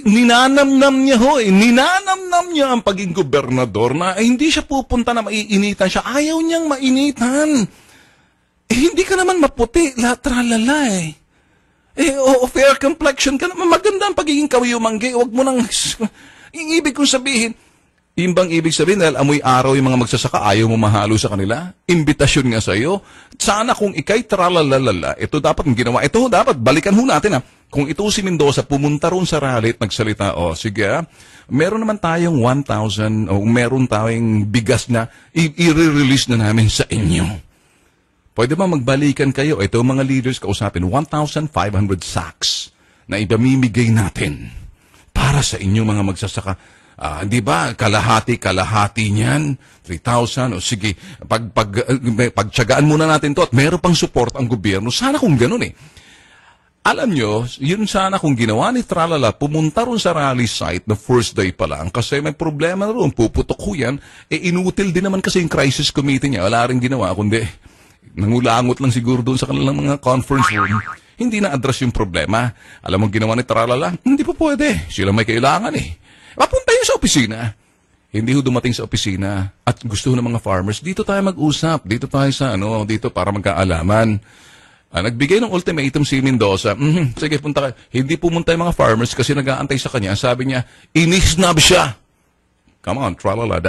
ninanamnam niya ninanamnam niya ang pagiging gobernador na hindi siya pupunta na maiinitan siya. Ayaw niyang mainitan. Hindi ka naman maputi, tralala eh. Fair complexion ka naman. Maganda ang pagiging kawiyumanggi. Huwag mo nang... Ibig kong sabihin, ibig sabihin dahil amoy araw yung mga magsasaka, ayaw mo mahalo sa kanila. Imbitasyon nga sa iyo. Sana kung ikay tralalala, ito dapat ang ginawa. Ito dapat, balikan ho natin Kung ito si Mendoza, pumunta ron sa rally at nagsalita, sige meron naman tayong 1,000, o meron tayong bigas na i-release na namin sa inyo. Pwede ba magbalikan kayo? Ito mga leaders kausapin, 1,500 sacks na ibamimigay natin para sa inyong mga magsasaka. Di ba? Kalahati niyan. 3,000. O sige, pagtsagaan muna natin to at meron pang support ang gobyerno. Sana kung ganun Alam nyo, yun sana kung ginawa ni Tralala, pumunta ron sa rally site na first day pa lang kasi may problema na ron, puputok ho yan. Inutil din naman kasi yung crisis committee niya. Wala rin ginawa, kundi nangulangot lang siguro doon sa kanilang mga conference room. Hindi na-address yung problema. Alam mo ginawa ni Tralala? Hindi pa pwede. Sila may kailangan Mapunta yun sa opisina. Hindi ho dumating sa opisina at gusto ho ng mga farmers, dito tayo mag-usap, dito tayo sa dito para magkaalaman. Nagbigay ng ultimatum si Mendoza, sige punta kayo. Hindi pumunta yung mga farmers kasi nag-aantay sa kanya. Sabi niya, inisnab siya. Come on, Tralala,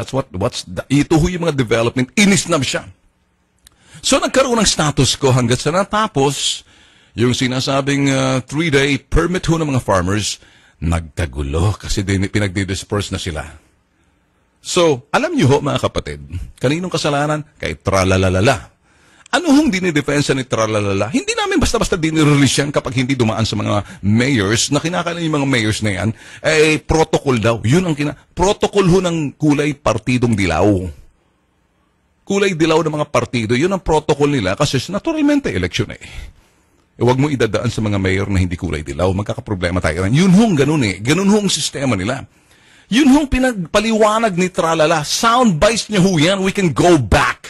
ito ho yung mga development, inisnab siya. So nagkaroon ng status ko hanggat sa natapos yung sinasabing 3-day permit ho ng mga farmers, nagkagulo kasi pinagdidisperse na sila. So, alam niyo ho mga kapatid, kaninong kasalanan? Kay Tralalala. Ano hong dinidefensa ni Tralalala? Hindi namin basta-basta dinirelease yan kapag hindi dumaan sa mga mayors na kinakailangan yung mga mayors na yan, protocol daw. Yun ang protocol ho ng kulay partidong dilaw. Kulay dilaw ng mga partido, yun ang protocol nila kasi naturalmente eleksyon Huwag mo idadaan sa mga mayor na hindi kulay dilaw. Magkakaproblema tayo. Yun hong ganun Ganun hong sistema nila. Yun hong pinagpaliwanag ni Tralala. Sound bites niya ho yan. We can go back.